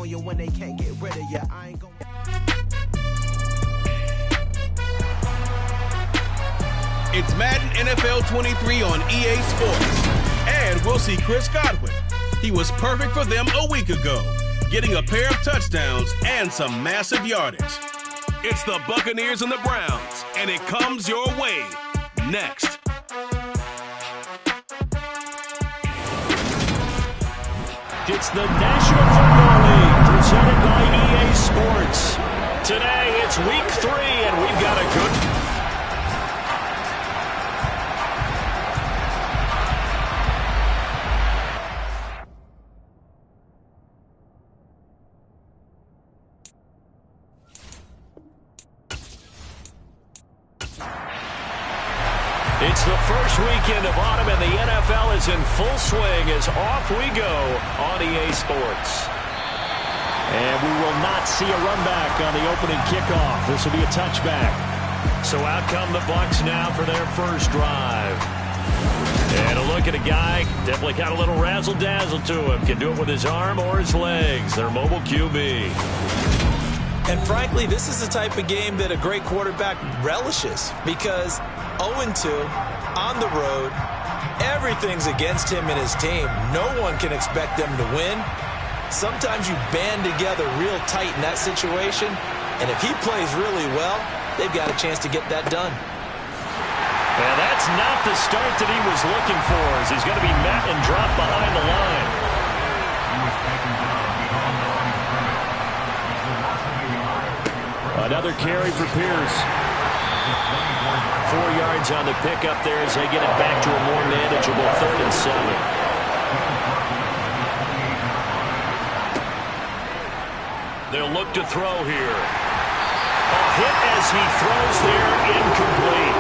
on you when they can't get rid of you. I ain't gonna... It's Madden NFL 23 on EA Sports. And we'll see Chris Godwin. He was perfect for them a week ago, getting a pair of touchdowns and some massive yardage. It's the Buccaneers and the Browns, and it comes your way next. It's the National Football League presented by EA Sports. Today it's week 3, and we've got a good... It's the first weekend of autumn, and the NFL is in full swing as off we go on EA Sports. And we will not see a run back on the opening kickoff. This will be a touchback. So out come the Bucs now for their first drive. And a look at a guy, definitely got a little razzle-dazzle to him. Can do it with his arm or his legs. Their mobile QB. And frankly, this is the type of game that a great quarterback relishes because 0-2 on the road, everything's against him and his team. No one can expect them to win. Sometimes you band together real tight in that situation, and if he plays really well, they've got a chance to get that done. And that's not the start that he was looking for, as he's going to be met and dropped behind the line. Another carry for Pierce. 4 yards on the pickup there as they get it back to a more manageable 3rd and 7. They'll look to throw here. A hit as he throws there, incomplete.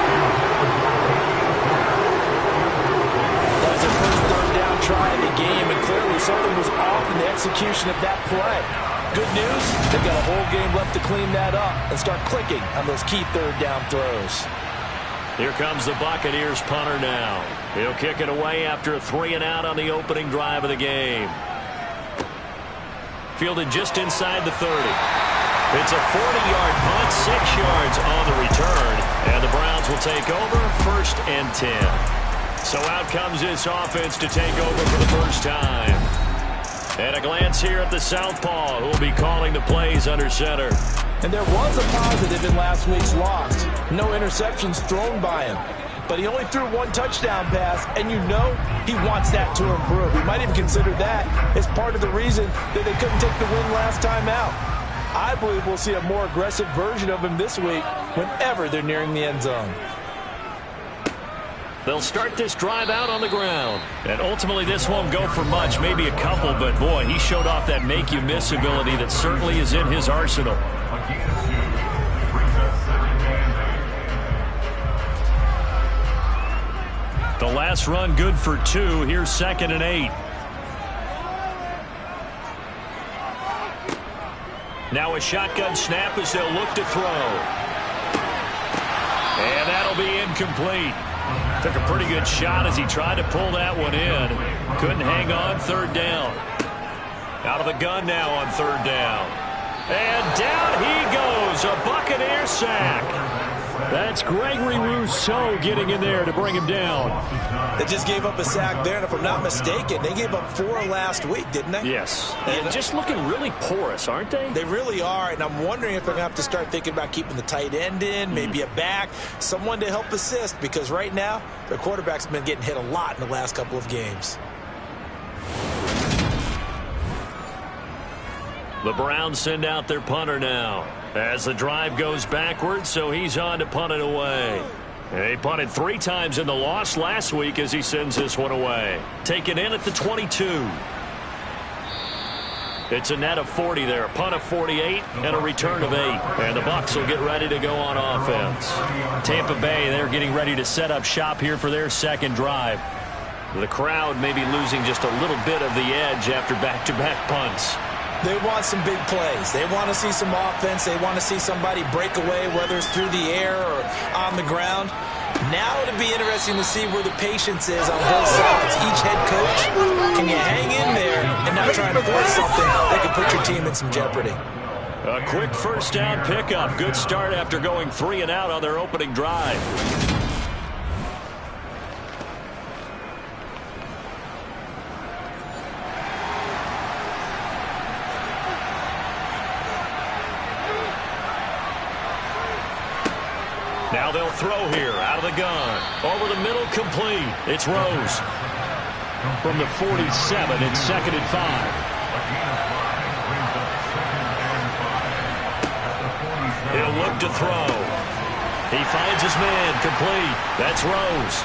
That was the first 3rd down try of the game, and clearly something was off in the execution of that play. Good news, they've got a whole game left to clean that up and start clicking on those key 3rd down throws. Here comes the Buccaneers punter now. He'll kick it away after a 3-and-out on the opening drive of the game. Fielded just inside the 30. It's a 40-yard punt, 6 yards on the return, and the Browns will take over 1st and 10. So out comes this offense to take over for the first time. And a glance here at the southpaw, who will be calling the plays under center. And there was a positive in last week's loss. No interceptions thrown by him. But he only threw 1 touchdown pass, and you know he wants that to improve. We might even consider that as part of the reason that they couldn't take the win last time out. I believe we'll see a more aggressive version of him this week whenever they're nearing the end zone. They'll start this drive out on the ground. And ultimately this won't go for much, maybe a couple, but boy, he showed off that make-you-miss ability that certainly is in his arsenal. The last run good for 2. Here's 2nd and 8. Now a shotgun snap as they'll look to throw. And that'll be incomplete. Took a pretty good shot as he tried to pull that one in. Couldn't hang on 3rd down. Out of the gun now on 3rd down. And down he goes. A Buccaneer sack. That's Gregory Rousseau getting in there to bring him down. They just gave up a sack there, and if I'm not mistaken, they gave up 4 last week, didn't they? Yes. And just looking really porous, aren't they? They really are, and I'm wondering if they're going to have to start thinking about keeping the tight end in, maybe a back, someone to help assist, because right now, their quarterback's been getting hit a lot in the last couple of games. The Browns send out their punter now as the drive goes backwards, so he's on to punt it away. He punted 3 times in the loss last week as he sends this one away. Taken in at the 22. It's a net of 40 there, a punt of 48 and a return of 8. And the Bucs will get ready to go on offense. Tampa Bay, they're getting ready to set up shop here for their 2nd drive. The crowd may be losing just a little bit of the edge after back-to-back punts. They want some big plays. They want to see some offense. They want to see somebody break away, whether it's through the air or on the ground. Now it'll be interesting to see where the patience is on both sides. Each head coach, can you hang in there and not try and force something that could put your team in some jeopardy? A quick first down pickup. Good start after going 3 and out on their opening drive. Now they'll throw here, out of the gun. Over the middle, complete. It's Rose. From the 47, it's 2nd and 5. He'll look to throw. He finds his man, complete. That's Rose.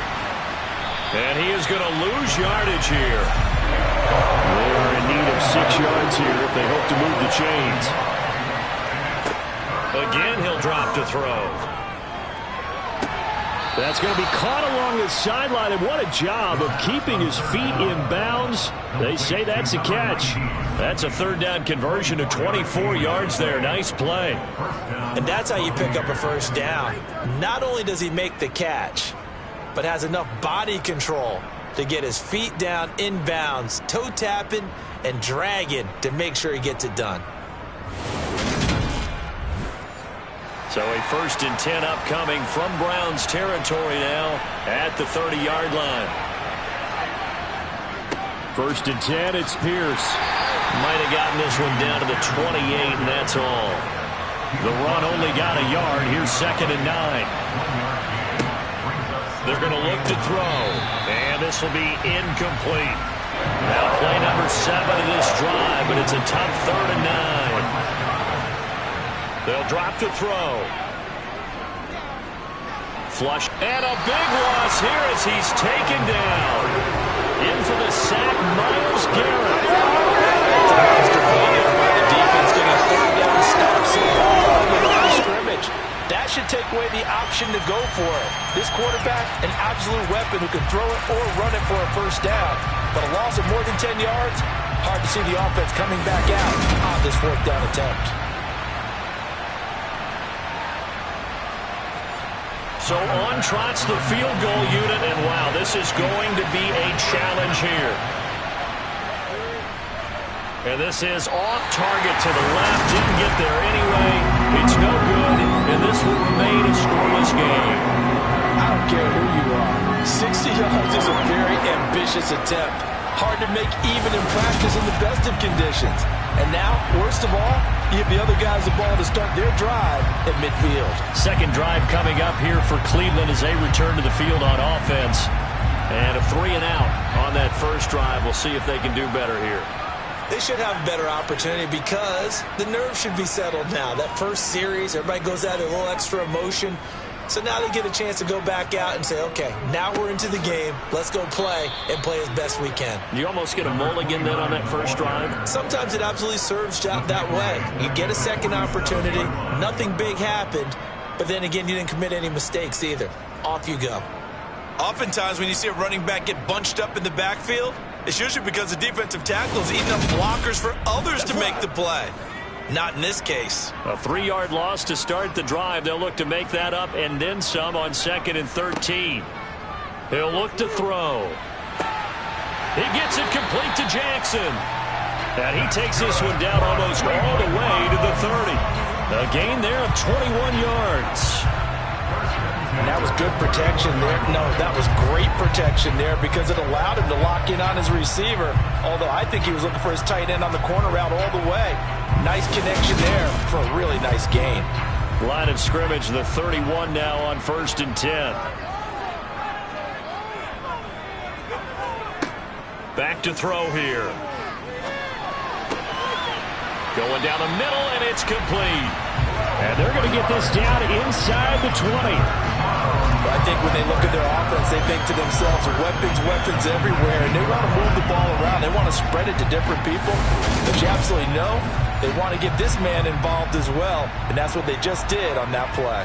And he is going to lose yardage here. They are in need of 6 yards here if they hope to move the chains. Again, he'll drop to throw. That's going to be caught along the sideline, and what a job of keeping his feet in bounds. They say that's a catch. That's a 3rd down conversion to 24 yards there. Nice play. And that's how you pick up a first down. Not only does he make the catch, but has enough body control to get his feet down in bounds, toe tapping and dragging to make sure he gets it done. So a 1st and 10 upcoming from Browns territory now at the 30-yard line. 1st and 10, it's Pierce. Might have gotten this one down to the 28, and that's all. The run only got a yard. Here's 2nd and 9. They're going to look to throw, and this will be incomplete. Now play number 7 of this drive, but it's a tough 3rd and 9. They'll drop to throw. Flush. And a big loss here as he's taken down. In for the sack, Myles Garrett. It's a monster play there by the defense. Getting a 3rd down stop so far on the line of scrimmage. That should take away the option to go for it. This quarterback, an absolute weapon who can throw it or run it for a first down. But a loss of more than 10 yards, hard to see the offense coming back out on this 4th down attempt. So on trots the field goal unit, and wow, this is going to be a challenge here. And this is off target to the left. Didn't get there anyway. It's no good, and this will remain a scoreless game. I don't care who you are. 60 yards is a very ambitious attempt. Hard to make even in practice in the best of conditions. And now, worst of all, you give the other guys the ball to start their drive at midfield. 2nd drive coming up here for Cleveland as they return to the field on offense. And a 3 and out on that 1st drive. We'll see if they can do better here. They should have a better opportunity because the nerves should be settled now. That first series, everybody goes out a little extra emotion. So now they get a chance to go back out and say, okay, now we're into the game. Let's go play and play as best we can. You almost get a mulligan then on that 1st drive? Sometimes it absolutely serves out that way. You get a 2nd opportunity. Nothing big happened. But then again, you didn't commit any mistakes either. Off you go. Oftentimes when you see a running back get bunched up in the backfield, it's usually because the defensive tackle is eating up blockers for others to make the play. Not in this case. A 3-yard loss to start the drive. They'll look to make that up and then some on 2nd and 13. He'll look to throw. He gets it complete to Jackson. And he takes this one down almost all the way to the 30. A gain there of 21 yards. And that was good protection there. No, that was great protection there because it allowed him to lock in on his receiver. Although I think he was looking for his tight end on the corner route all the way. Nice connection there for a really nice gain. Line of scrimmage, the 31 now on 1st and 10. Back to throw here. Going down the middle, and it's complete. And they're going to get this down inside the 20. I think when they look at their offense, they think to themselves, weapons everywhere, and they want to move the ball around. They want to spread it to different people. But you absolutely know they want to get this man involved as well, and that's what they just did on that play.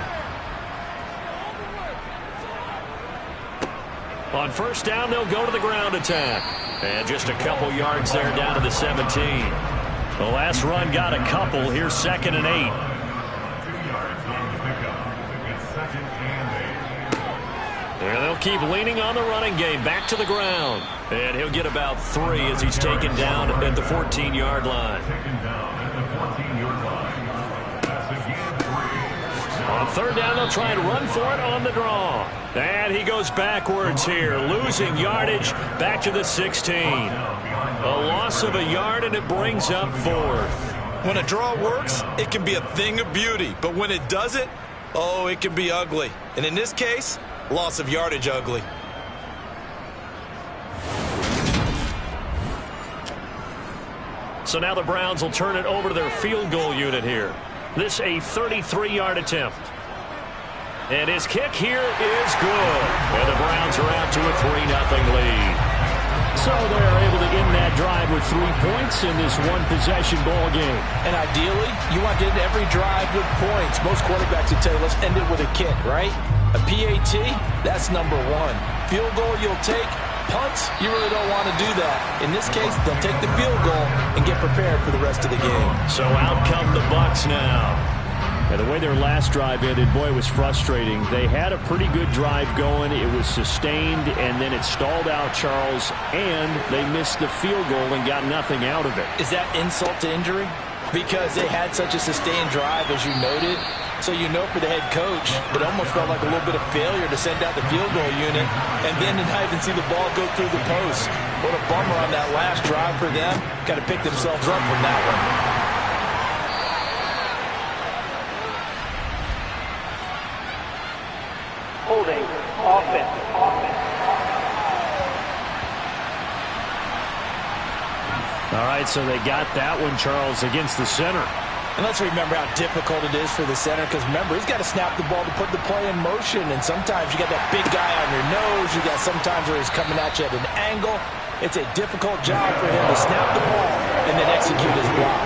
On 1st down, they'll go to the ground attack. And just a couple yards there down to the 17. The last run got a couple. Here's 2nd and 8. And they'll keep leaning on the running game. Back to the ground. And he'll get about 3 as he's taken down at the 14-yard line. On third down, they'll try and run for it on the draw. And he goes backwards here, losing yardage back to the 16. A loss of a yard, and it brings up 4th. When a draw works, it can be a thing of beauty. But when it doesn't, oh, it can be ugly. And in this case, loss of yardage ugly. So now the Browns will turn it over to their field goal unit here. This a 33-yard attempt. And his kick here is good. And the Browns are out to a 3-0 lead. So they're able to end that drive with 3 points in this one-possession ball game. And ideally, you want to end every drive with points. Most quarterbacks would tell you, let's end it with a kick, right? A PAT, that's number 1. Field goal you'll take. Punts, you really don't want to do that. In this case, they'll take the field goal and get prepared for the rest of the game. So out come the Bucs now. And the way their last drive ended, boy, it was frustrating. They had a pretty good drive going. It was sustained, and then it stalled out, Charles, and they missed the field goal and got nothing out of it. Is that insult to injury? Because they had such a sustained drive, as you noted. So you know for the head coach, it almost felt like a little bit of failure to send out the field goal unit and then to not even see the ball go through the post. What a bummer on that last drive for them. Got to pick themselves up from that one. Holding offense. All right, so they got that one, Charles, against the center. And let's remember how difficult it is for the center, because remember, he's got to snap the ball to put the play in motion, and sometimes you got that big guy on your nose. You got sometimes where he's coming at you at an angle. It's a difficult job for him to snap the ball and then execute his block.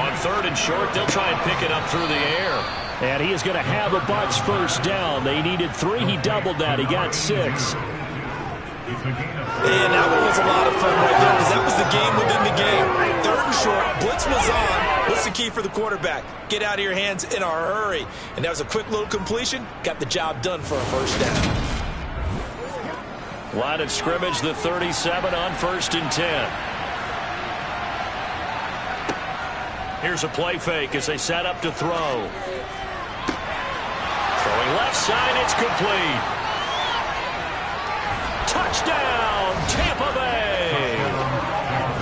On third and short, they'll try and pick it up through the air. And he is going to have a Bucs first down. They needed 3. He doubled that. He got 6. And that one was a lot of fun right there, because that was the game within the game. Third and short, blitz was on. What's the key for the quarterback? Get out of your hands in a hurry. And that was a quick little completion. Got the job done for a first down. Line of scrimmage, the 37 on 1st and 10. Here's a play fake as they set up to throw. Throwing left side, it's complete. Touchdown, Tampa Bay.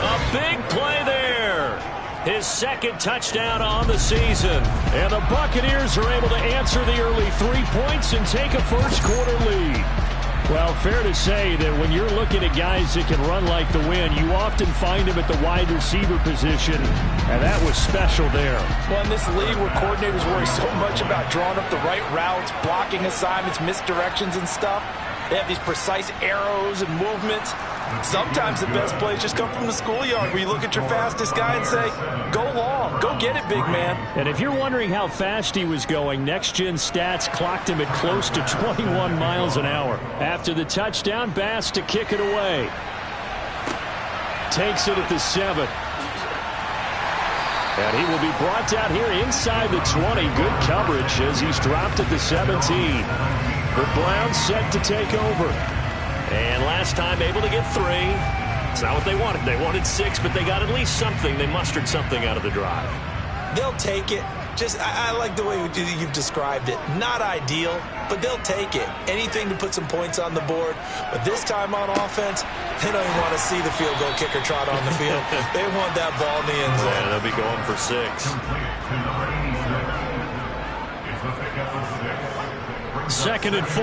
A big play there. His second touchdown on the season. And the Buccaneers are able to answer the early 3 points and take a first-quarter lead. Well, fair to say that when you're looking at guys that can run like the wind, you often find them at the wide receiver position, and that was special there. Well, in this league where coordinators worry so much about drawing up the right routes, blocking assignments, misdirections and stuff, they have these precise arrows and movements. Sometimes the best plays just come from the schoolyard, where you look at your fastest guy and say, go long, go get it, big man. And if you're wondering how fast he was going, next-gen stats clocked him at close to 21 miles an hour. After the touchdown, Bass to kick it away. Takes it at the 7. And he will be brought down here inside the 20. Good coverage as he's dropped at the 17. The Browns set to take over. And last time able to get 3. It's not what they wanted. They wanted 6, but they got at least something. They mustered something out of the drive. They'll take it. I like the way you've described it. Not ideal, but they'll take it. Anything to put some points on the board. But this time on offense, they don't even want to see the field goal kicker trot on the field. They want that ball in the end zone. Yeah, they'll be going for 6. 2nd and 4.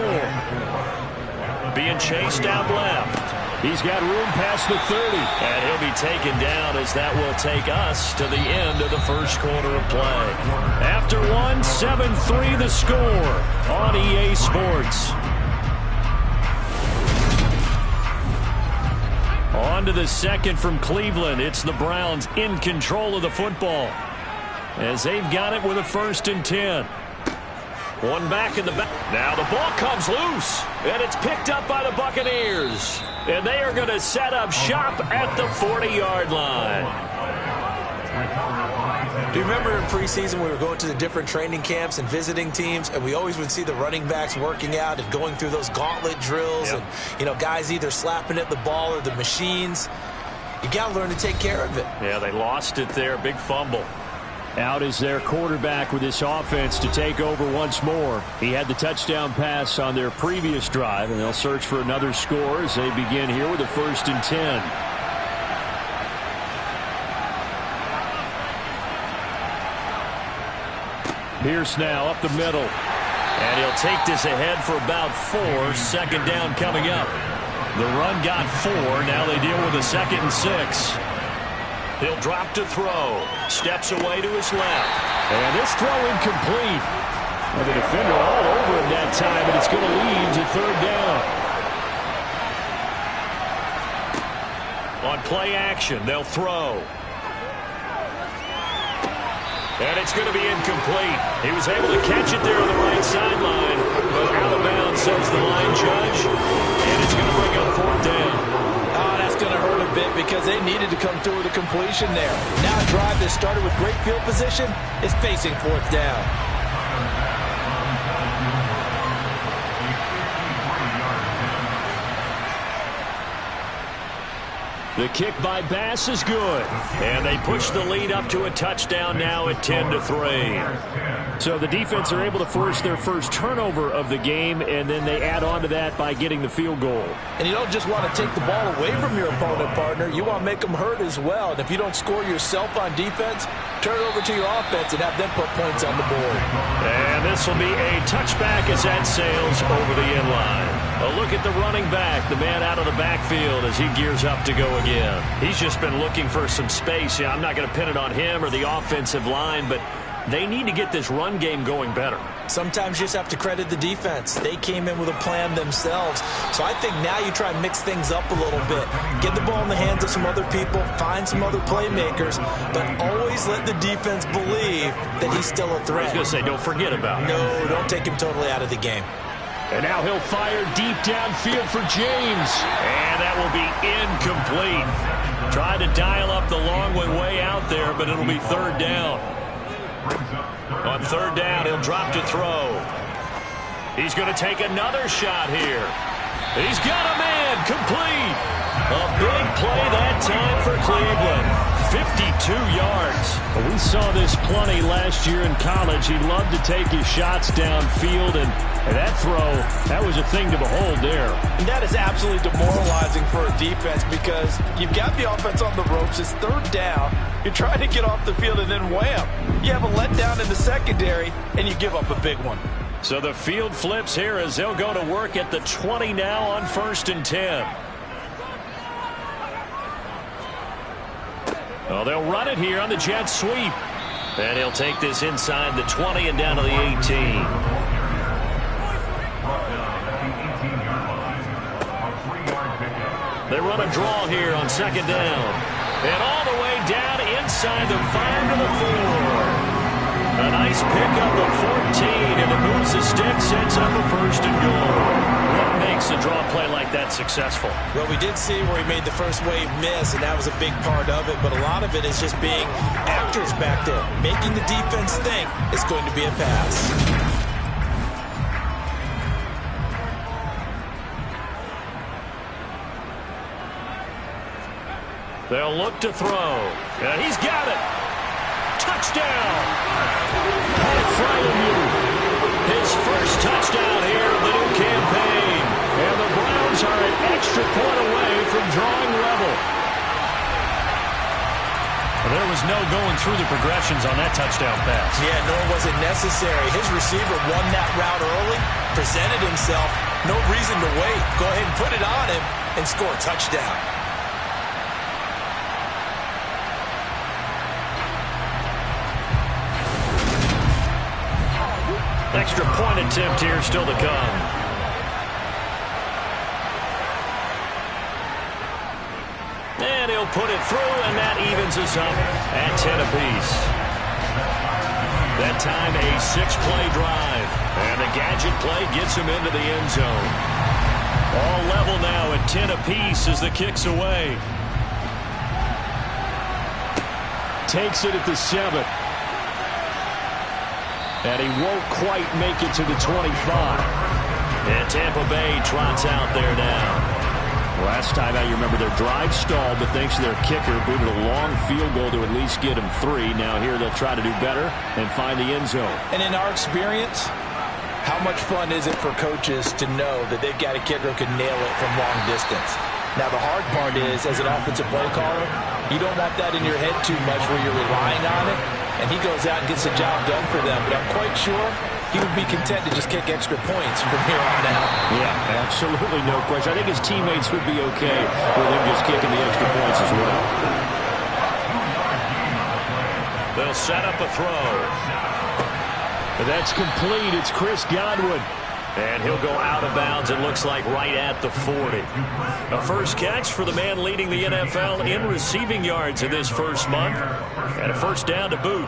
Being chased out left. He's got room past the 30. And he'll be taken down as that will take us to the end of the first quarter of play. After 1, 7-3 the score on EA Sports. On to the second from Cleveland. It's the Browns in control of the football as they've got it with a 1st and 10. One back in the back. Now the ball comes loose, and it's picked up by the Buccaneers. And they are going to set up shop at the 40-yard line. Do you remember in preseason we were going to the different training camps and visiting teams, and we always would see the running backs working out and going through those gauntlet drills, and guys either slapping at the ball or the machines. You got to learn to take care of it. Yeah, they lost it there. Big fumble. Out is their quarterback with this offense to take over once more. He had the touchdown pass on their previous drive, and they'll search for another score as they begin here with a 1st and 10. Pierce now up the middle. And he'll take this ahead for about 4. 2nd down coming up. The run got 4. Now they deal with a 2nd and 6. He'll drop to throw. Steps away to his left. And this throw incomplete. And the defender all over him that time, and it's going to lead to 3rd down. On play action, they'll throw. And it's going to be incomplete. He was able to catch it there on the right sideline, but out of bounds, says the line judge. And it's going to bring up 4th down. Oh, that's going to hurt a bit because they needed to come through with a completion there. Now a drive that started with great field position is facing 4th down. The kick by Bass is good. And they push the lead up to a touchdown now at 10-3. So the defense are able to force their first turnover of the game, and then they add on to that by getting the field goal. And you don't just want to take the ball away from your opponent, partner. You want to make them hurt as well. And if you don't score yourself on defense, turn it over to your offense and have them put points on the board. And this will be a touchback as that sails over the end line. A look at the running back, the man out of the backfield as he gears up to go again. He's just been looking for some space. Yeah, I'm not going to pin it on him or the offensive line, but they need to get this run game going better. Sometimes you just have to credit the defense. They came in with a plan themselves. So I think now you try and mix things up a little bit. Get the ball in the hands of some other people, find some other playmakers, but always let the defense believe that he's still a threat. I was going to say, don't forget about it. No, don't take him totally out of the game. And now he'll fire deep downfield for James. And that will be incomplete. Tried to dial up the long way out there, but it'll be 3rd down. On 3rd down, he'll drop to throw. He's going to take another shot here. He's got a man complete. A big play that time for Cleveland. 52 yards. We saw this plenty last year in college. He loved to take his shots downfield, and that throw, that was a thing to behold there. And that is absolutely demoralizing for a defense because you've got the offense on the ropes. It's 3rd down. You're trying to get off the field, and then wham. You have a letdown in the secondary, and you give up a big one. So the field flips here as they'll go to work at the 20 now on 1st and 10. Well, they'll run it here on the jet sweep. And he'll take this inside the 20 and down to the 18. They run a draw here on 2nd down. And all the way down inside the 5 to the 4. A nice pickup of 14, and it moves the stick, sets up a 1st and goal. What makes a draw play like that successful? Well, we did see where he made the first wave miss, and that was a big part of it, but a lot of it is just being actors back there, making the defense think it's going to be a pass. They'll look to throw. And he's got it. Touchdown. His first touchdown here of the new campaign. And the Browns are an extra point away from drawing level. There was no going through the progressions on that touchdown pass. Yeah, nor was it necessary. His receiver won that route early, presented himself. No reason to wait. Go ahead and put it on him and score a touchdown. Extra point attempt here still to come. And he'll put it through, and that evens us up at 10 apiece. That time a 6-play drive. And the gadget play gets him into the end zone. All level now at 10 apiece as the kick's away. takes it at the 7. And he won't quite make it to the 25. And Tampa Bay trots out there now. Last time out, you remember their drive stalled, but thanks to their kicker, booted a long field goal to at least get them 3. Now here they'll try to do better and find the end zone. And in our experience, how much fun is it for coaches to know that they've got a kicker who can nail it from long distance? Now the hard part is, as an offensive play caller, you don't want that in your head too much where you're relying on it, and he goes out and gets the job done for them. But I'm quite sure he would be content to just kick extra points from here on out. Yeah, absolutely no question. I think his teammates would be okay with him just kicking the extra points as well. They'll set up a throw. That's complete. It's Chris Godwin. And he'll go out of bounds, it looks like, right at the 40. A first catch for the man leading the NFL in receiving yards in this first month. And a first down to boot.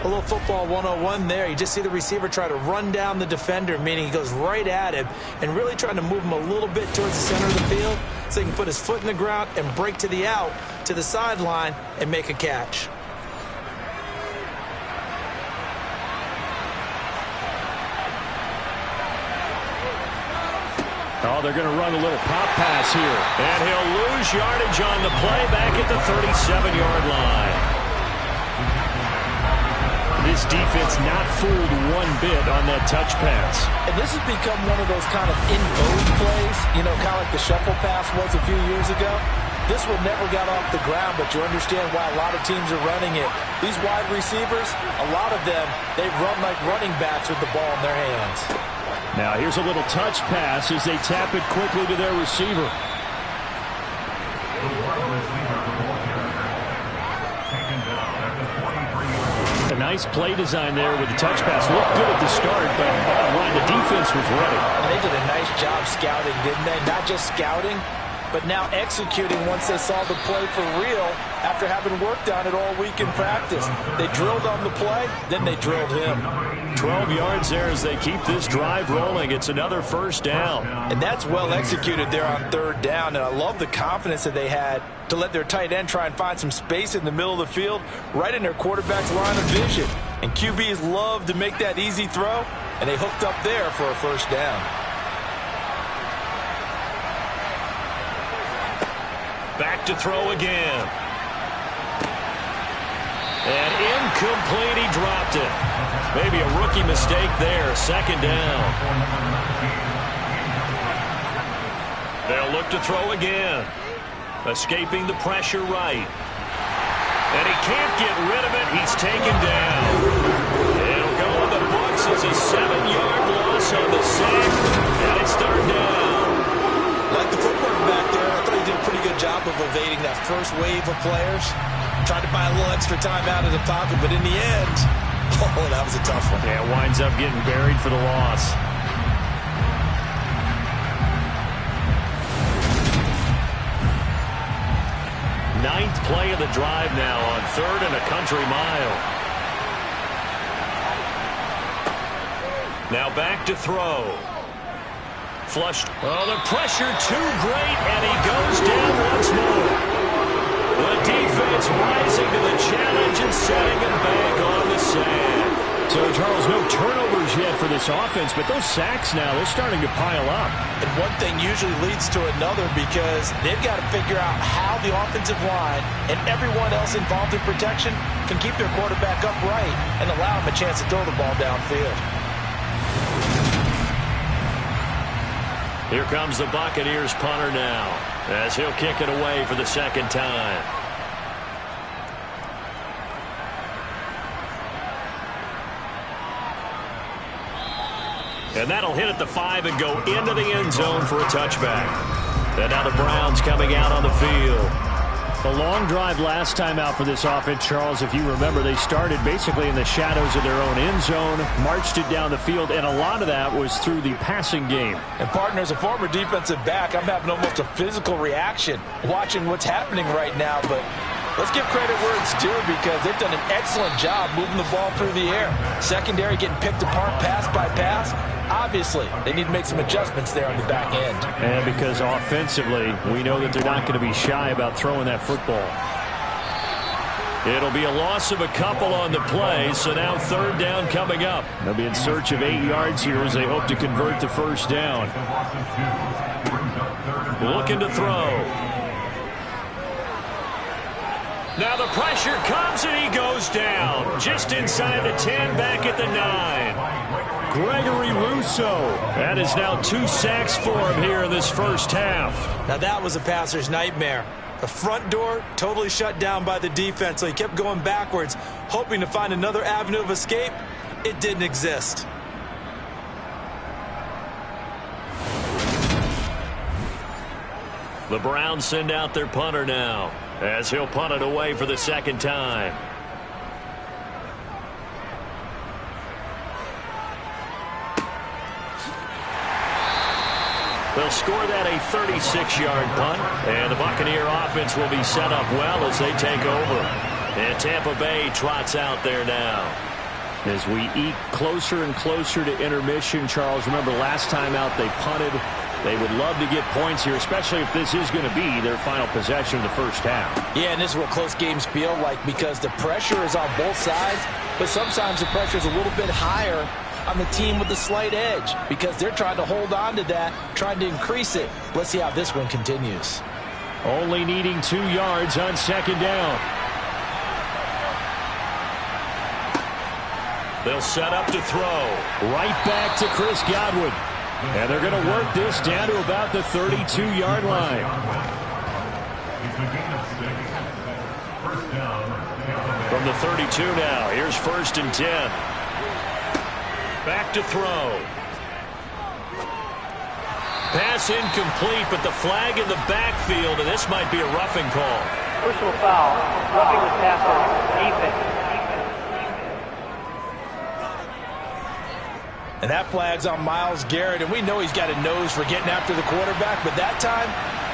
A little football 101 there. You just see the receiver try to run down the defender, meaning he goes right at him and really trying to move him a little bit towards the center of the field so he can put his foot in the ground and break to the out, to the sideline, and make a catch. Oh, they're going to run a little pop pass here. And he'll lose yardage on the play back at the 37-yard line. This defense not fooled one bit on that touch pass. And this has become one of those kind of in-vogue plays, you know, kind of like the shuffle pass was a few years ago. This one never got off the ground, but you understand why a lot of teams are running it. These wide receivers, a lot of them, they run like running backs with the ball in their hands. Now here's a little touch pass as they tap it quickly to their receiver. A nice play design there with the touch pass. Looked good at the start, but bottom line, the defense was ready. And they did a nice job scouting, didn't they? Not just scouting, but now executing once they saw the play for real after having worked on it all week in practice. They drilled on the play, then they drilled him. 12 yards there as they keep this drive rolling. It's another first down. And that's well executed there on third down. And I love the confidence that they had to let their tight end try and find some space in the middle of the field, right in their quarterback's line of vision. And QBs love to make that easy throw, and they hooked up there for a first down. Back to throw again. And incomplete, he dropped it. Maybe a rookie mistake there, second down. They'll look to throw again. Escaping the pressure right. And he can't get rid of it. He's taken down. It'll go in the books as a 7-yard loss on the sack. And it's third down. Like the footwork back there, I thought he did a pretty good job of evading that first wave of players. Tried to buy a little extra time out of the pocket, but in the end, oh, that was a tough one. Yeah, winds up getting buried for the loss. Ninth play of the drive now on third and a country mile. Now back to throw. Flushed. Oh, the pressure too great, and he goes down once more. The defense rising to the challenge and setting him back on the sand. So, Charles, no turnovers yet for this offense, but those sacks now, they're starting to pile up. And one thing usually leads to another because they've got to figure out how the offensive line and everyone else involved in protection can keep their quarterback upright and allow him a chance to throw the ball downfield. Here comes the Buccaneers punter now as he'll kick it away for the second time. And that'll hit at the 5 and go into the end zone for a touchback. And now the Browns coming out on the field. The long drive last time out for this offense, Charles, if you remember, they started basically in the shadows of their own end zone, marched it down the field, and a lot of that was through the passing game. And, partner, as a former defensive back, I'm having almost a physical reaction watching what's happening right now. But let's give credit where it's due because they've done an excellent job moving the ball through the air. Secondary getting picked apart pass by pass. Obviously, they need to make some adjustments there on the back end. And because offensively, we know that they're not going to be shy about throwing that football. It'll be a loss of a couple on the play, so now third down coming up. They'll be in search of 8 yards here as they hope to convert the first down. Looking to throw. Now the pressure comes and he goes down. Just inside the 10, back at the 9. Gregory Rousseau. That is now 2 sacks for him here in this first half. Now that was a passer's nightmare. The front door totally shut down by the defense, so he kept going backwards, hoping to find another avenue of escape. It didn't exist. The Browns send out their punter now, as he'll punt it away for the second time. They'll score that a 36-yard punt, and the Buccaneer offense will be set up well as they take over. And Tampa Bay trots out there now. As we eke closer and closer to intermission, Charles, remember last time out they punted. They would love to get points here, especially if this is going to be their final possession of the first half. Yeah, and this is what close games feel like because the pressure is on both sides, but sometimes the pressure is a little bit higher on the team with the slight edge because they're trying to hold on to that, trying to increase it. Let's see how this one continues. Only needing 2 yards on second down. They'll set up to throw. Right back to Chris Godwin. And they're going to work this down to about the 32-yard line. From the 32 now, here's 1st and 10. Back to throw. Pass incomplete, but the flag in the backfield, and this might be a roughing call. Personal foul, roughing the passer, defense. And that flag's on Myles Garrett, and we know he's got a nose for getting after the quarterback, but that time,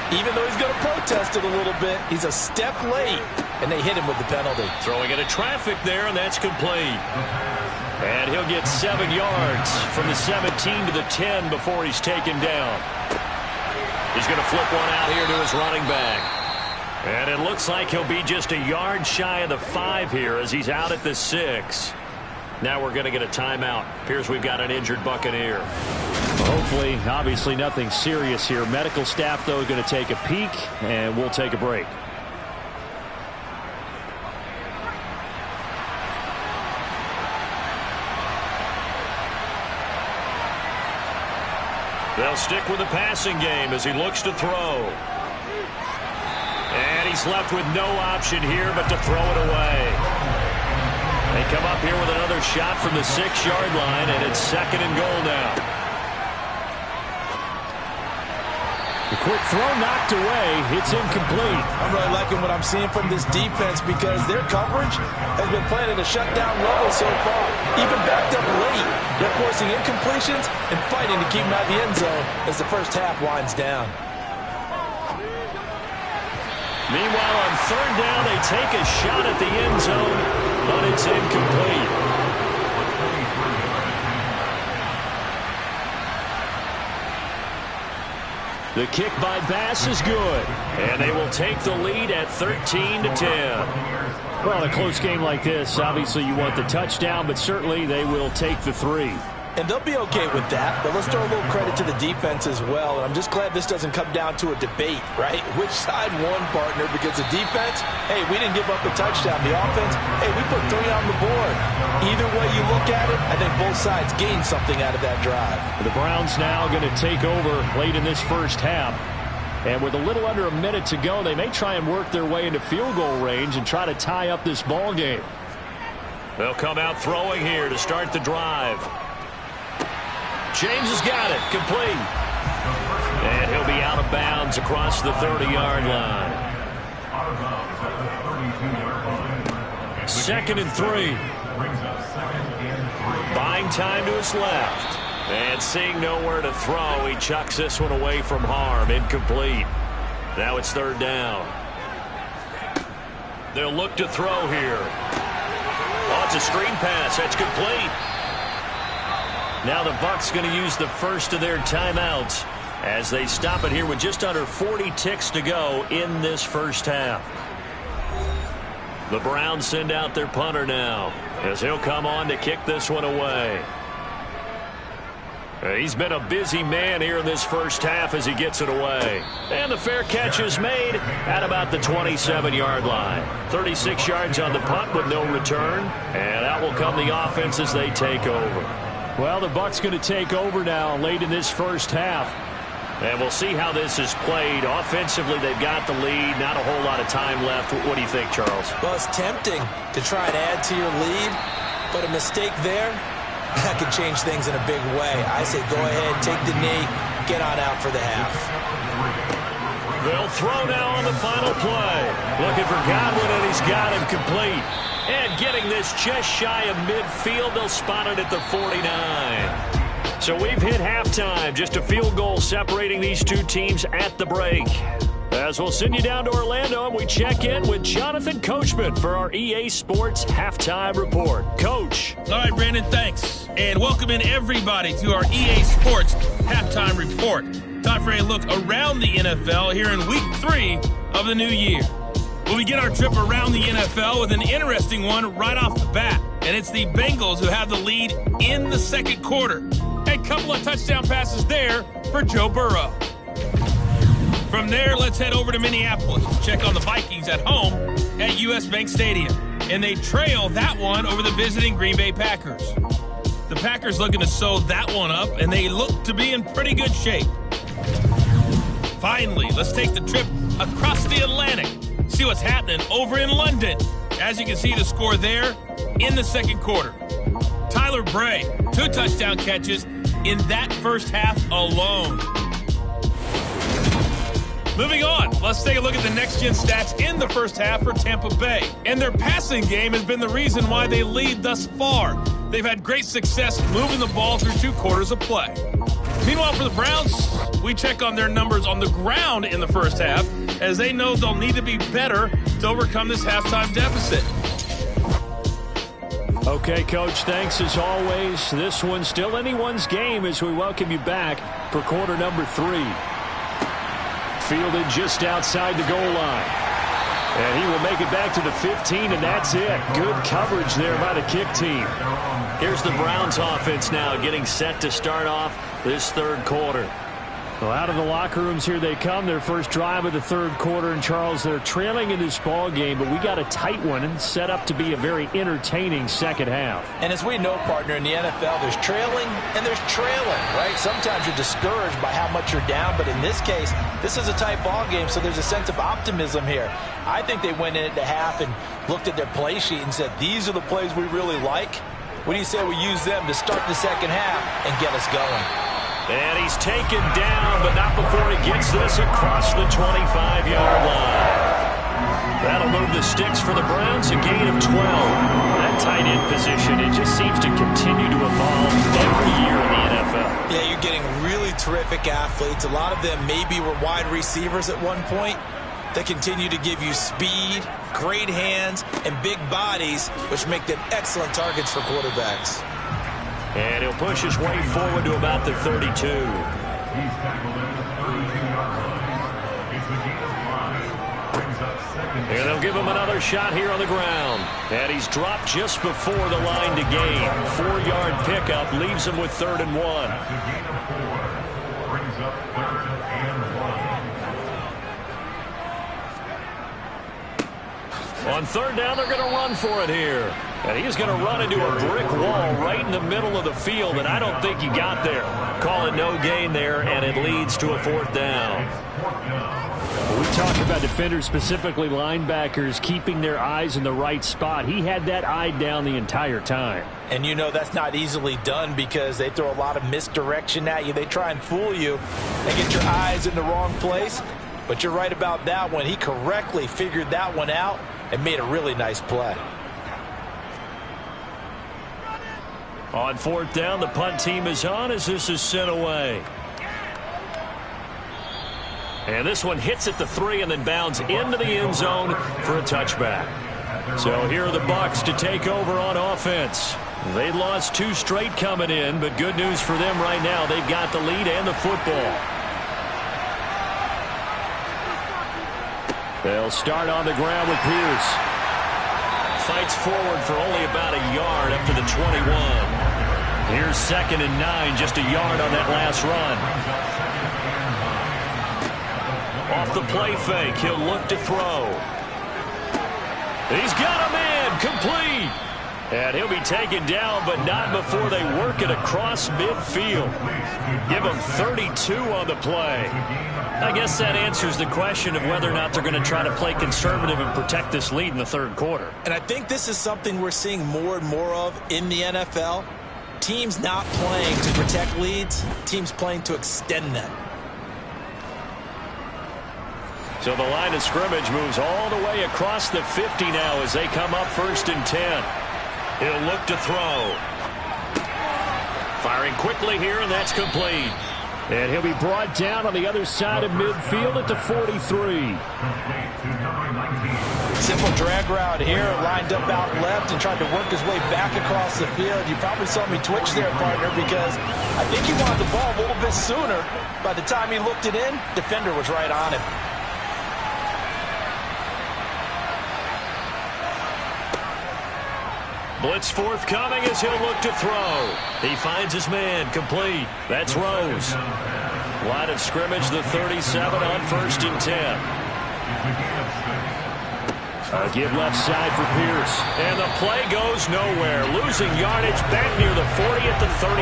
even though he's going to protest it a little bit, he's a step late, and they hit him with the penalty. Throwing into traffic there, and that's complete. And he'll get 7 yards from the 17 to the 10 before he's taken down. He's going to flip one out here to his running back. And it looks like he'll be just a yard shy of the 5 here as he's out at the 6. Now we're going to get a timeout. Appears we've got an injured Buccaneer. Hopefully, obviously nothing serious here. Medical staff, though, going to take a peek, and we'll take a break. They'll stick with the passing game as he looks to throw. And he's left with no option here but to throw it away. They come up here with another shot from the 6-yard line, and it's 2nd and goal now. The quick throw knocked away. It's incomplete. I'm really liking what I'm seeing from this defense because their coverage has been playing at a shutdown level so far. Even backed up late, they're forcing incompletions and fighting to keep them out of the end zone as the first half winds down. Meanwhile, on 3rd down, they take a shot at the end zone, but it's incomplete. The kick by Bass is good, and they will take the lead at 13 to 10. Well, in a close game like this, obviously you want the touchdown, but certainly they will take the 3. And they'll be okay with that, but let's throw a little credit to the defense as well. And I'm just glad this doesn't come down to a debate, right? Which side won, partner? Because the defense, hey, we didn't give up a touchdown. The offense, hey, we put 3 on the board. Either way you look at it, I think both sides gained something out of that drive. The Browns now going to take over late in this first half. And with a little under a minute to go, they may try and work their way into field goal range and try to tie up this ball game. They'll come out throwing here to start the drive. James has got it, complete. And he'll be out of bounds across the 30-yard line. 2nd and 3. Buying time to his left. And seeing nowhere to throw, he chucks this one away from harm, incomplete. Now it's 3rd down. They'll look to throw here. Oh, it's a screen pass, that's complete. Now the Bucs going to use the first of their timeouts as they stop it here with just under 40 ticks to go in this first half. The Browns send out their punter now, as he'll come on to kick this one away. He's been a busy man here in this first half as he gets it away. And the fair catch is made at about the 27-yard line. 36 yards on the punt with no return. And out will come the offense as they take over. Well, the Bucs going to take over now late in this first half. And we'll see how this is played. Offensively, they've got the lead. Not a whole lot of time left. What do you think, Charles? Well, it's tempting to try and add to your lead, but a mistake there, that could change things in a big way. I say go ahead, take the knee, get on out for the half. They'll throw now on the final play. Looking for Godwin, and he's got him complete. And getting this just shy of midfield, they'll spot it at the 49. So we've hit halftime. Just a field goal separating these two teams at the break. As we'll send you down to Orlando, and we check in with Jonathan Coachman for our EA Sports Halftime Report. Coach. All right, Brandon, thanks. And welcome in everybody to our EA Sports Halftime Report. Time for a look around the NFL here in Week 3 of the new year. We'll begin our trip around the NFL with an interesting one right off the bat. And it's the Bengals who have the lead in the second quarter. A couple of touchdown passes there for Joe Burrow. From there, let's head over to Minneapolis to check on the Vikings at home at US Bank Stadium. And they trail that one over the visiting Green Bay Packers. The Packers looking to sew that one up, and they look to be in pretty good shape. Finally, let's take the trip across the Atlantic, see what's happening over in London. As you can see, the score there in the second quarter. Tyler Bray, 2 touchdown catches in that first half alone. Moving on, let's take a look at the next-gen stats in the first half for Tampa Bay. And their passing game has been the reason why they lead thus far. They've had great success moving the ball through 2 quarters of play. Meanwhile, for the Browns, we check on their numbers on the ground in the first half, as they know they'll need to be better to overcome this halftime deficit. Okay, Coach, thanks as always. This one's still anyone's game as we welcome you back for quarter number 3. Fielded just outside the goal line. And he will make it back to the 15, and that's it. Good coverage there by the kick team. Here's the Browns offense now getting set to start off this third quarter. Well, out of the locker rooms here they come. Their first drive of the third quarter. And, Charles, they're trailing in this ball game, but we got a tight one and set up to be a very entertaining second half. And as we know, partner, in the NFL, there's trailing and there's trailing, right? Sometimes you're discouraged by how much you're down, but in this case, this is a tight ball game, so there's a sense of optimism here. I think they went into half and looked at their play sheet and said, these are the plays we really like. What do you say we use them to start the second half and get us going? And he's taken down, but not before he gets this across the 25-yard line. That'll move the sticks for the Browns, a gain of 12. That tight end position, it just seems to continue to evolve every year in the NFL. Yeah, you're getting really terrific athletes. A lot of them maybe were wide receivers at one point. They continue to give you speed, great hands, and big bodies, which make them excellent targets for quarterbacks. And he'll push his way forward to about the 32. And they'll give him another shot here on the ground. And he's dropped just before the line to gain. 4-yard pickup leaves him with 3rd and 1. Brings up 3rd and 1. On 3rd down, they're going to run for it here. And he's going to run into a brick wall right in the middle of the field, and I don't think he got there. Call it no gain there, and it leads to a 4th down. We talk about defenders, specifically linebackers, keeping their eyes in the right spot. He had that eye down the entire time. And you know that's not easily done because they throw a lot of misdirection at you. They try and fool you and get your eyes in the wrong place. But you're right about that one. He correctly figured that one out and made a really nice play. On 4th down, the punt team is on as this is sent away. And this one hits at the 3 and then bounds into the end zone for a touchback. So here are the Bucs to take over on offense. They lost 2 straight coming in, but good news for them right now. They've got the lead and the football. They'll start on the ground with Pierce. fights forward for only about a yard up to the 21. Here's 2nd and 9, just a yard on that last run. Off the play fake, he'll look to throw. He's got a man, complete. And he'll be taken down, but not before they work it across midfield. Give him 32 on the play. I guess that answers the question of whether or not they're going to try to play conservative and protect this lead in the third quarter. And I think this is something we're seeing more and more of in the NFL. Teams not playing to protect leads, teams playing to extend them. So the line of scrimmage moves all the way across the 50 now as they come up 1st and 10. He'll look to throw. Firing quickly here, and that's complete. And he'll be brought down on the other side of midfield at the 43. Simple drag route here, lined up out left and tried to work his way back across the field. You probably saw me twitch there, partner, because I think he wanted the ball a little bit sooner. By the time he looked it in, defender was right on him. Blitz forthcoming as he'll look to throw. He finds his man, complete. That's Rose. Line of scrimmage, the 37 on 1st and 10. A give left side for Pierce. And the play goes nowhere. Losing yardage back near the 40 at the 39.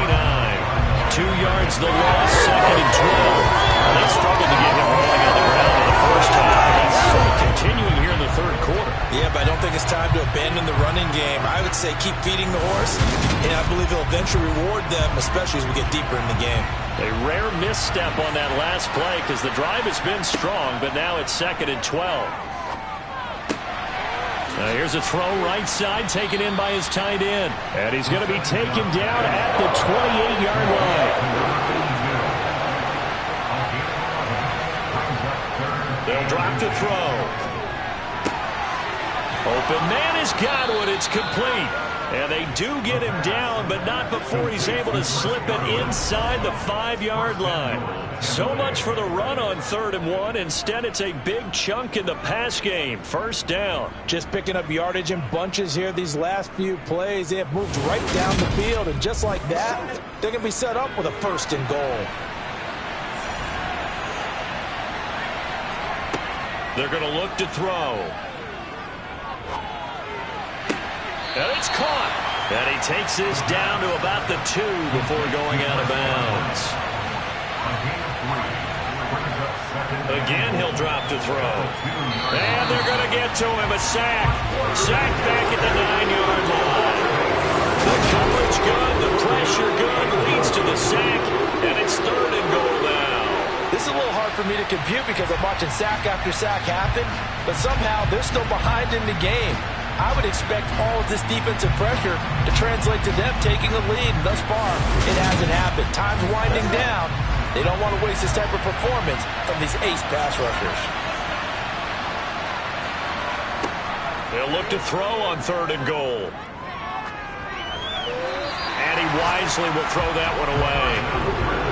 2 yards the loss, 2nd and 12. They struggled to get him rolling on the ground in the first half. He's continuing here in the third quarter. Yeah, but I don't think it's time to abandon the running game. I would say keep feeding the horse, and I believe he'll eventually reward them, especially as we get deeper in the game. A rare misstep on that last play because the drive has been strong, but now it's 2nd and 12. Now here's a throw right side taken in by his tight end. And he's going to be taken down at the 28-yard line. They'll drop to throw. Open man is Godwin. It's complete. And they do get him down, but not before he's able to slip it inside the 5-yard line. So much for the run on 3rd and 1. Instead, it's a big chunk in the pass game. 1st down. Just picking up yardage in bunches here these last few plays. They have moved right down the field, and just like that, they're going to be set up with a 1st and goal. They're going to look to throw. And it's caught. And he takes this down to about the 2 before going out of bounds. Again, he'll drop to throw. And they're going to get to him. A sack. Sack back at the 9-yard line. The coverage good. The pressure good. Leads to the sack. And it's 3rd and goal now. This is a little hard for me to compute because I'm watching sack after sack happen. But somehow they're still behind in the game. I would expect all of this defensive pressure to translate to them taking the lead. And thus far, it hasn't happened. Time's winding down. They don't want to waste this type of performance from these ace pass rushers. They'll look to throw on 3rd and goal. And he wisely will throw that one away.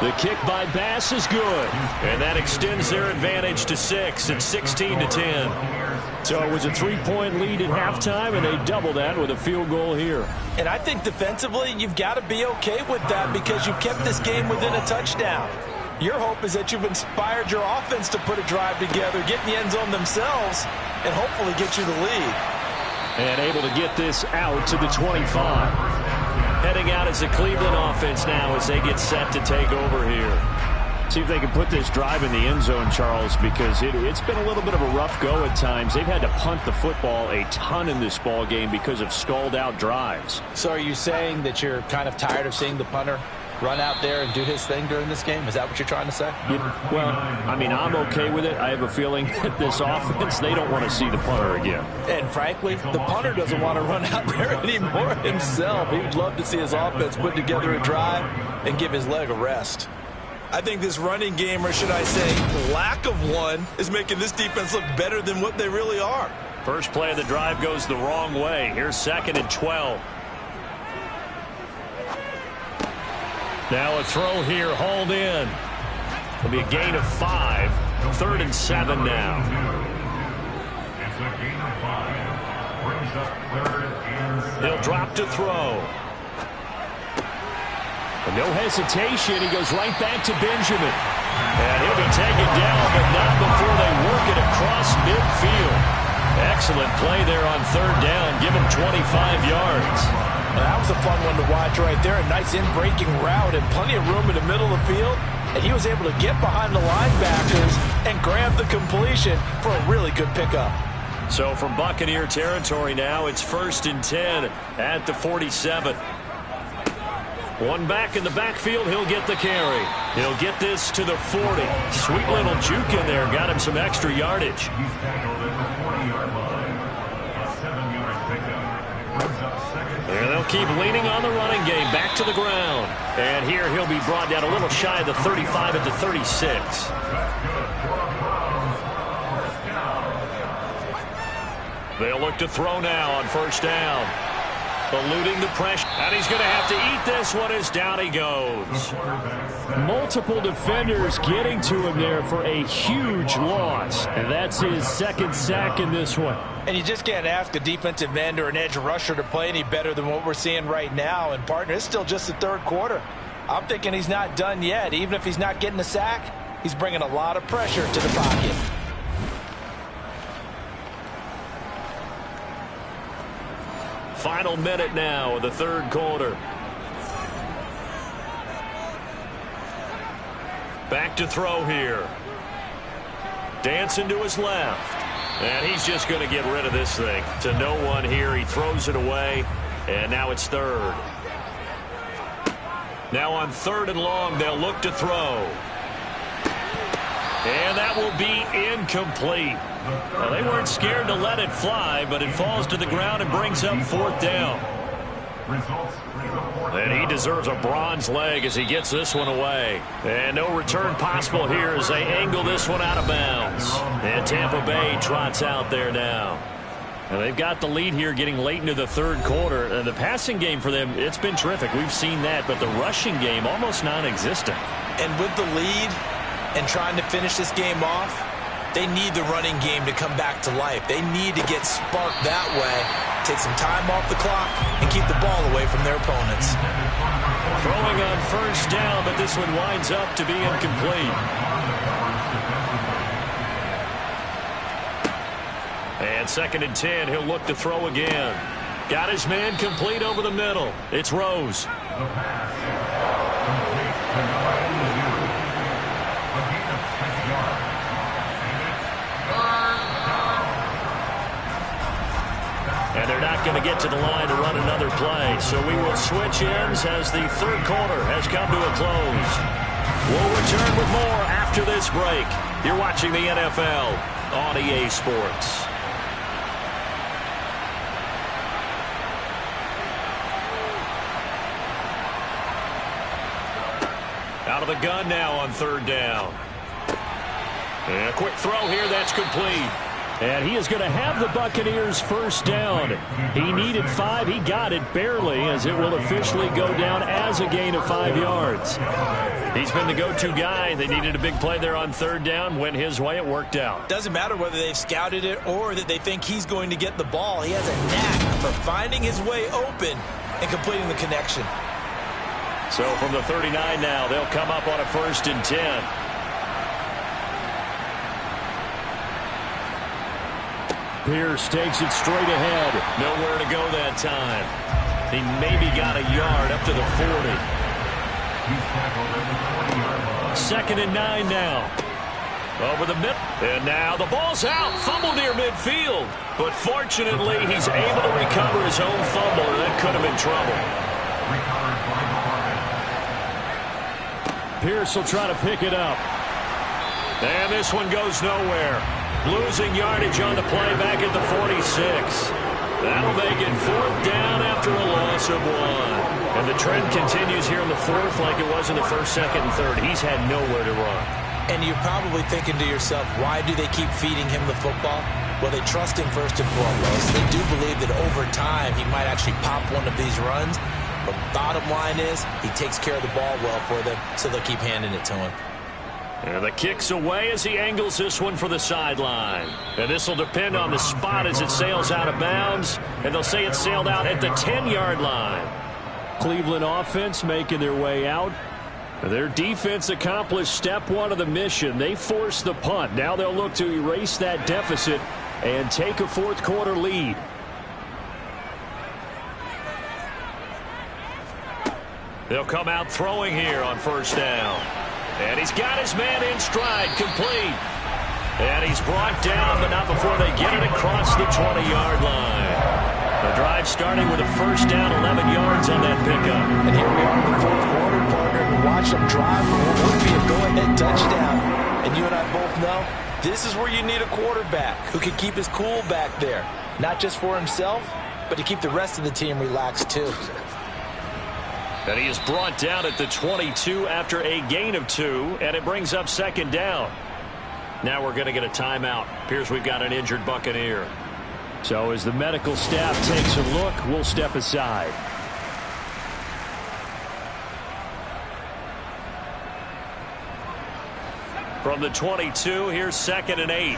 The kick by Bass is good, and that extends their advantage to 6 at 16-10. So it was a 3-point lead at halftime, and they double that with a field goal here. And I think defensively, you've got to be okay with that because you've kept this game within a touchdown. Your hope is that you've inspired your offense to put a drive together, get in the end zone themselves, and hopefully get you the lead. And able to get this out to the 25. Heading out as the Cleveland offense now as they get set to take over here. See if they can put this drive in the end zone, Charles, because it's been a little bit of a rough go at times. They've had to punt the football a ton in this ball game because of stalled-out drives. So are you saying that you're kind of tired of seeing the punter run out there and do his thing during this game? Is that what you're trying to say? Well, I mean, I'm okay with it. I have a feeling that this offense, they don't want to see the punter again. And frankly, the punter doesn't want to run out there anymore himself. He would love to see his offense put together a drive and give his leg a rest. I think this running game, or should I say lack of one, is making this defense look better than what they really are. First play of the drive goes the wrong way. Here's 2nd and 12. Now a throw here, hauled in. It'll be a gain of 5. 3rd and 7 now. It's a gain of 5. Brings up 3rd and 7. He'll drop to throw. And no hesitation. He goes right back to Benjamin. And he'll be taken down, but not before they work it across midfield. Excellent play there on 3rd down. Give him 25 yards. That was a fun one to watch right there. A nice in-breaking route and plenty of room in the middle of the field. And he was able to get behind the linebackers and grab the completion for a really good pickup. So from Buccaneer territory now, it's 1st and 10 at the 47. One back in the backfield, he'll get the carry. He'll get this to the 40. Sweet little juke in there, got him some extra yardage. He's tackled at the 40-yard line. A 7-yard pickup. Brings up 2nd. And they'll keep leaning on the running game, back to the ground. And here he'll be brought down a little shy of the 35 at the 36. They'll look to throw now on 1st down. Eluding the pressure. And he's going to have to eat this one as down he goes. Multiple defenders getting to him there for a huge loss. And that's his 2nd sack in this one. And you just can't ask a defensive end or an edge rusher to play any better than what we're seeing right now. And, partner, it's still just the 3rd quarter. I'm thinking he's not done yet. Even if he's not getting a sack, he's bringing a lot of pressure to the pocket. Final minute now of the 3rd quarter. Back to throw here. Dancing to his left. And he's just going to get rid of this thing. To no one here. He throws it away. And now it's 3rd. Now on 3rd and long, they'll look to throw. And that will be incomplete. Well, they weren't scared to let it fly, but it falls to the ground and brings up 4th down. And he deserves a bronze leg as he gets this one away. And no return possible here as they angle this one out of bounds. And Tampa Bay trots out there now. And they've got the lead here getting late into the 3rd quarter. And the passing game for them, it's been terrific. We've seen that, but the rushing game almost non-existent. And with the lead and trying to finish this game off, they need the running game to come back to life. They need to get sparked that way, take some time off the clock, and keep the ball away from their opponents. Throwing on 1st down, but this one winds up to be incomplete. And 2nd and 10, he'll look to throw again. Got his man complete over the middle. It's Rose. The pass. Complete to Ryan Lewis. A gain of 6 yards. And they're not going to get to the line to run another play. So we will switch ends as the 3rd quarter has come to a close. We'll return with more after this break. You're watching the NFL on EA Sports. Out of the gun now on 3rd down. And a quick throw here, that's complete. And he is going to have the Buccaneers 1st down. He needed 5. He got it barely, as it will officially go down as a gain of 5 yards. He's been the go-to guy. They needed a big play there on 3rd down. Went his way. It worked out. Doesn't matter whether they've scouted it or that they think he's going to get the ball. He has a knack for finding his way open and completing the connection. So from the 39 now, they'll come up on a 1st and 10. Pierce takes it straight ahead. Nowhere to go that time. He maybe got a yard up to the 40. 2nd and 9 now. Over the mid. And now the ball's out. Fumble near midfield. But fortunately, he's able to recover his own fumble, and that could have been trouble. Pierce will try to pick it up. And this one goes nowhere. Losing yardage on the play back at the 46. That'll make it 4th down after a loss of 1. And the trend continues here in the 4th like it was in the 1st, 2nd, and 3rd. He's had nowhere to run. And you're probably thinking to yourself, why do they keep feeding him the football? Well, they trust him first and foremost. They do believe that over time he might actually pop one of these runs. But bottom line is he takes care of the ball well for them, so they'll keep handing it to him. And the kick's away as he angles this one for the sideline. And this will depend on the spot as it sails out of bounds. And they'll say it sailed out at the 10-yard line. Cleveland offense making their way out. Their defense accomplished step one of the mission. They forced the punt. Now they'll look to erase that deficit and take a fourth-quarter lead. They'll come out throwing here on first down. And he's got his man in stride, complete. And he's brought down, but not before they get it across the 20-yard line. The drive starting with a first down, 11 yards on that pickup. And here we are in the fourth quarter, partner, and watch them drive for what would be a go-ahead touchdown. And you and I both know this is where you need a quarterback who can keep his cool back there. Not just for himself, but to keep the rest of the team relaxed too. And he is brought down at the 22 after a gain of 2, and it brings up second down. Now we're going to get a timeout. Appears we've got an injured Buccaneer. So as the medical staff takes a look, we'll step aside. From the 22, here's 2nd and 8.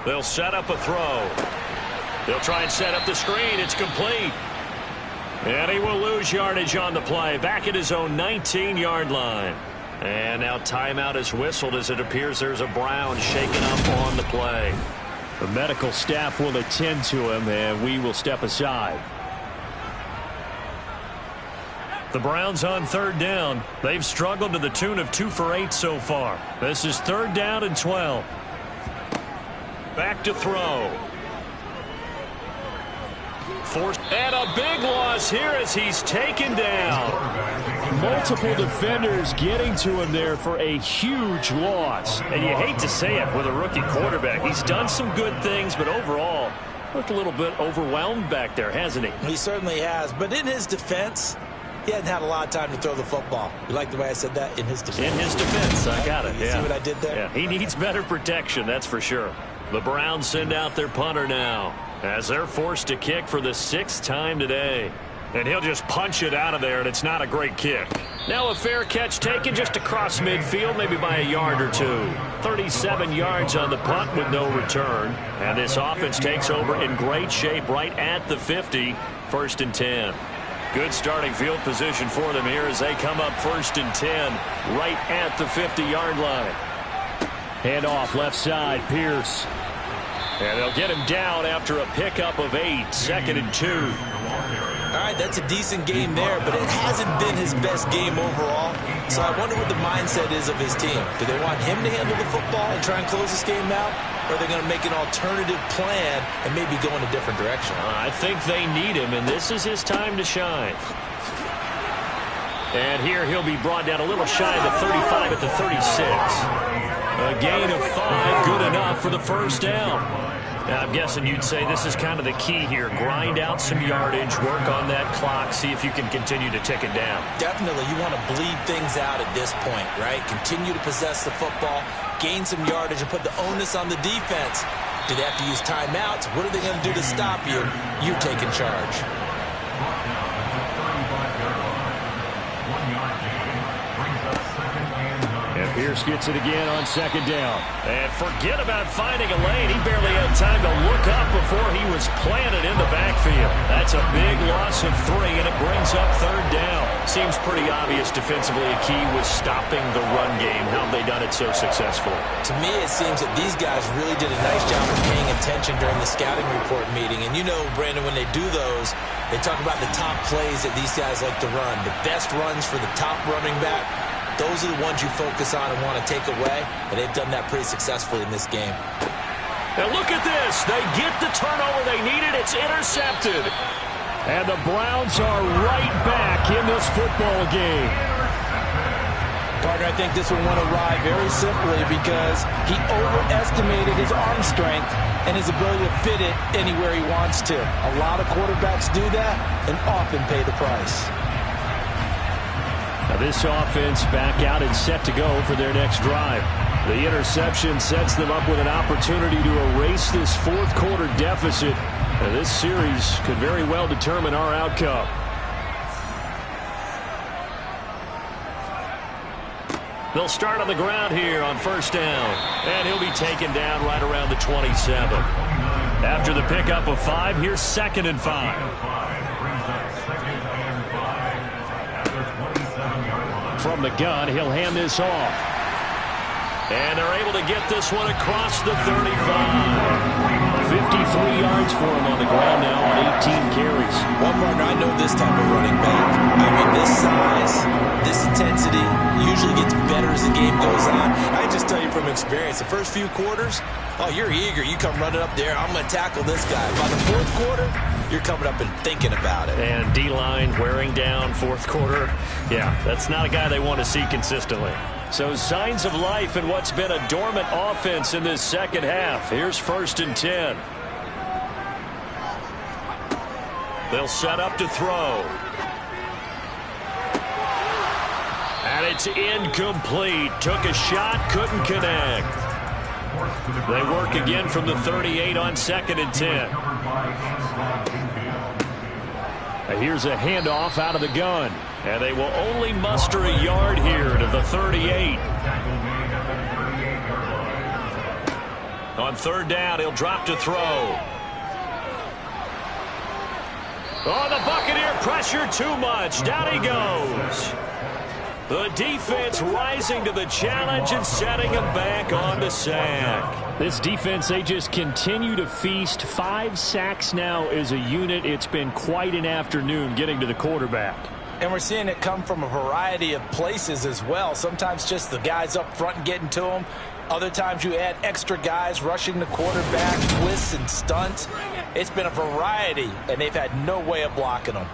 They'll set up a throw. They'll try and set up the screen. It's complete. And he will lose yardage on the play. Back at his own 19-yard line. And now timeout is whistled as it appears there's a Browns shaken up on the play. The medical staff will attend to him, and we will step aside. The Browns on third down. They've struggled to the tune of 2 for 8 so far. This is 3rd down and 12. Back to throw. And a big loss here as he's taken down. Multiple defenders getting to him there for a huge loss. And you hate to say it with a rookie quarterback. He's done some good things, but overall, looked a little bit overwhelmed back there, hasn't he? He certainly has. But in his defense, he hadn't had a lot of time to throw the football. You like the way I said that? In his defense. In his defense. I got it. You see what I did there? Yeah, he needs better protection, that's for sure. The Browns send out their punter now, as they're forced to kick for the 6th time today. And he'll just punch it out of there, and it's not a great kick. Now a fair catch taken just across midfield, maybe by a yard or 2. 37 yards on the punt with no return. And this offense takes over in great shape right at the 50, 1st and 10. Good starting field position for them here as they come up 1st and 10, right at the 50-yard line. Hand off left side, Pierce. And they'll get him down after a pickup of 8, 2nd and 2. All right, that's a decent game there, but it hasn't been his best game overall. So I wonder what the mindset is of his team. Do they want him to handle the football and try and close this game out? Or are they going to make an alternative plan and maybe go in a different direction? I think they need him, and this is his time to shine. And here he'll be brought down a little shy of the 35 at the 36. A gain of 5, good enough for the first down. Now, I'm guessing you'd say this is kind of the key here. Grind out some yardage, work on that clock, see if you can continue to tick it down. Definitely, you want to bleed things out at this point, right? Continue to possess the football, gain some yardage, and put the onus on the defense. Do they have to use timeouts? What are they going to do to stop you? You taking charge. And Pierce gets it again on 2nd down. And forget about finding a lane. He barely had time to look up before he was planted in the backfield. That's a big loss of 3, and it brings up 3rd down. Seems pretty obvious defensively a key was stopping the run game. How have they done it so successfully? To me, it seems that these guys really did a nice job of paying attention during the scouting report meeting. And you know, Brandon, when they do those, they talk about the top plays that these guys like to run, the best runs for the top running back. Those are the ones you focus on and want to take away, and they've done that pretty successfully in this game. Now look at this. They get the turnover they needed. It's intercepted. And the Browns are right back in this football game. Partner, I think this one went awry very simply because he overestimated his arm strength and his ability to fit it anywhere he wants to. A lot of quarterbacks do that and often pay the price. Now this offense back out and set to go for their next drive. The interception sets them up with an opportunity to erase this 4th quarter deficit. And this series could very well determine our outcome. They'll start on the ground here on first down. And he'll be taken down right around the 27. After the pickup of 5, here's 2nd and 5. From the gun, he'll hand this off. And they're able to get this one across the 35. 53 yards for him on the ground now on 18 carries. Well, partner, I know this type of running back. I mean, this size, this intensity usually gets better as the game goes on. I just tell you from experience, the first few quarters, oh, you're eager. You come running up there, I'm going to tackle this guy. By the fourth quarter, you're coming up and thinking about it. And D-line wearing down fourth quarter. Yeah, that's not a guy they want to see consistently. So signs of life in what's been a dormant offense in this second half. Here's 1st and 10. They'll set up to throw. And it's incomplete. Took a shot, couldn't connect. They work again from the 38 on 2nd and 10. Here's a handoff out of the gun. And they will only muster a yard here to the 38. On 3rd down, he'll drop to throw. Oh, the Buccaneer pressure too much. Down he goes. The defense rising to the challenge and setting him back on the sack. This defense, they just continue to feast. 5 sacks now as a unit. It's been quite an afternoon getting to the quarterback. And we're seeing it come from a variety of places as well. Sometimes just the guys up front and getting to them. Other times you add extra guys rushing the quarterback, twists and stunts. It's been a variety, and they've had no way of blocking them.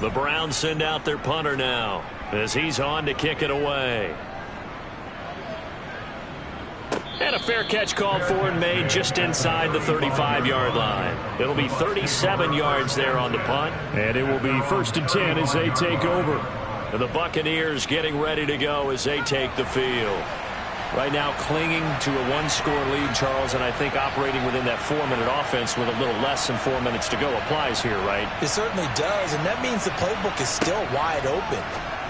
The Browns send out their punter now as he's on to kick it away. And a fair catch called for and made just inside the 35-yard line. It'll be 37 yards there on the punt. And it will be 1st and 10 as they take over. And the Buccaneers getting ready to go as they take the field. Right now clinging to a 1-score lead, Charles, and I think operating within that 4-minute offense with a little less than 4 minutes to go applies here, right? It certainly does, and that means the playbook is still wide open.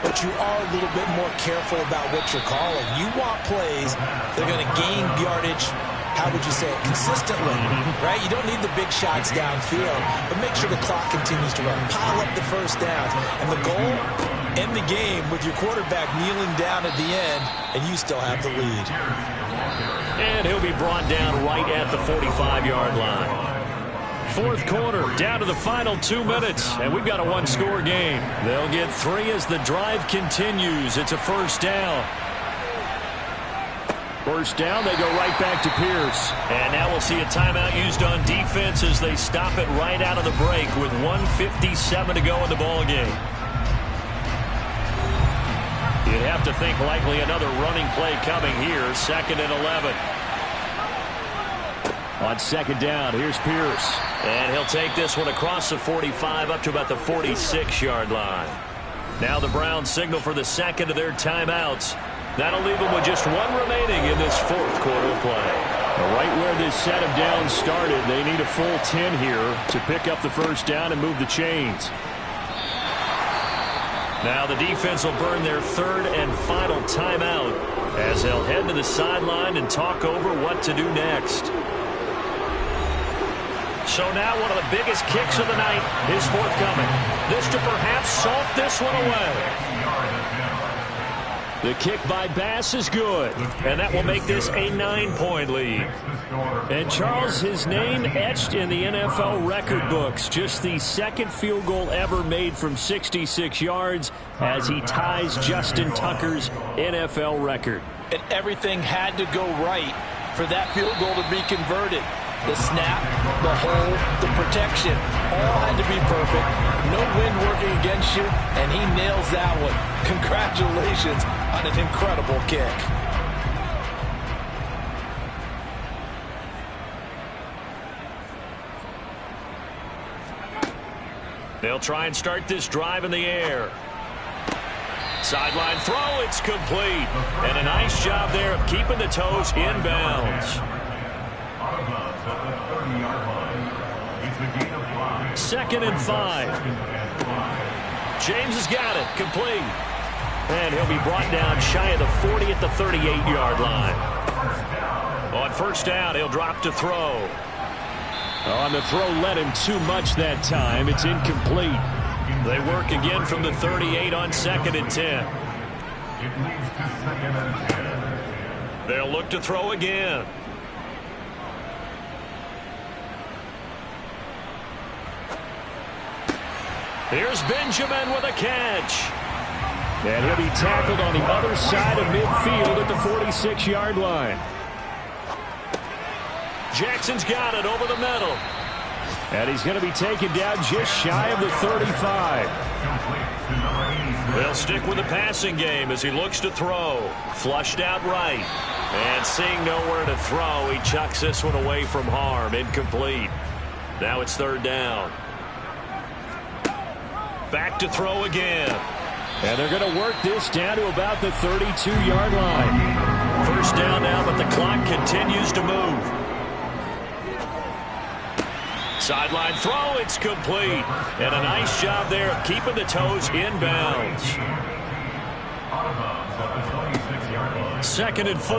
But you are a little bit more careful about what you're calling. You want plays that are going to gain yardage, how would you say it, consistently, right? You don't need the big shots downfield, but make sure the clock continues to run. Pile up the first downs. And the goal, end the game with your quarterback kneeling down at the end, and you still have the lead. And he'll be brought down right at the 45-yard line. 4th quarter, down to the final 2 minutes, and we've got a 1-score game. They'll get 3 as the drive continues. It's a 1st down. 1st down, they go right back to Pierce. And now we'll see a timeout used on defense as they stop it right out of the break with 1:57 to go in the ballgame. You'd have to think likely another running play coming here. 2nd and 11. On 2nd down, here's Pierce. And he'll take this one across the 45 up to about the 46-yard line. Now the Browns signal for the 2nd of their timeouts. That'll leave them with just 1 remaining in this 4th quarter play. Right where this set of downs started, they need a full 10 here to pick up the 1st down and move the chains. Now the defense will burn their 3rd and final timeout as they'll head to the sideline and talk over what to do next. So now one of the biggest kicks of the night is forthcoming. This to perhaps salt this one away. The kick by Bass is good, and that will make this a 9-point lead. And Charles, his name etched in the NFL record books. Just the 2nd field goal ever made from 66 yards as he ties Justin Tucker's NFL record. And everything had to go right for that field goal to be converted. The snap, the hold, the protection, all had to be perfect. No wind working against you, and he nails that one. Congratulations on an incredible kick. They'll try and start this drive in the air. Sideline throw, it's complete. And a nice job there of keeping the toes inbounds. 2nd and 5. James has got it, complete. And he'll be brought down shy of the 40 at the 38-yard line. On first down, he'll drop to throw. On the throw, led him too much that time. It's incomplete. They work again from the 38 on 2nd and 10. It leads to 2nd and 10. They'll look to throw again. Here's Benjamin with a catch. And he'll be tackled on the other side of midfield at the 46-yard line. Jackson's got it over the middle. And he's going to be taken down just shy of the 35. They'll stick with the passing game as he looks to throw. Flushed out right. And seeing nowhere to throw, he chucks this one away from harm. Incomplete. Now it's 3rd down. Back to throw again. And they're going to work this down to about the 32-yard line. First down now, but the clock continues to move. Sideline throw, it's complete. And a nice job there of keeping the toes inbounds. 2nd and 4.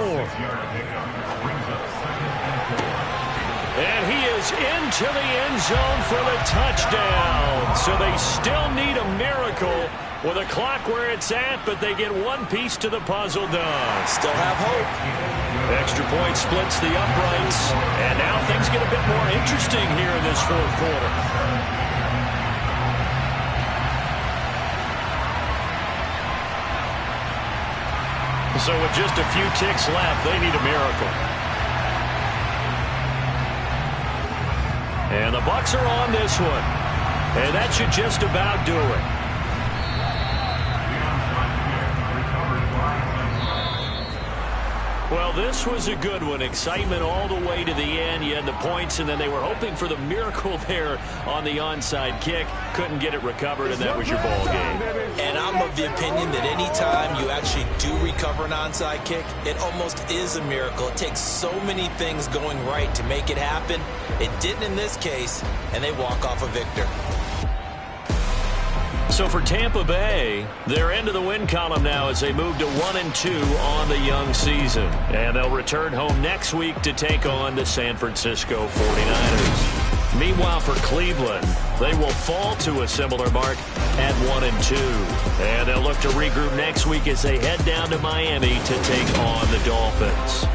And he is into the end zone for the touchdown. So they still need a miracle with a clock where it's at, but they get one piece to the puzzle done. Still have hope. Extra point splits the uprights. And now things get a bit more interesting here in this 4th quarter. So with just a few ticks left, they need a miracle. And the Bucs are on this one. And that should just about do it. Well, this was a good one. Excitement all the way to the end. You had the points, and then they were hoping for the miracle there on the onside kick. Couldn't get it recovered, and that was your ball game. And I'm of the opinion that any time you actually do recover an onside kick, it almost is a miracle. It takes so many things going right to make it happen. It didn't in this case, and they walk off a victor. So for Tampa Bay, they're into the win column now as they move to 1-2 on the young season. And they'll return home next week to take on the San Francisco 49ers. Meanwhile, for Cleveland, they will fall to a similar mark at 1-2. And they'll look to regroup next week as they head down to Miami to take on the Dolphins.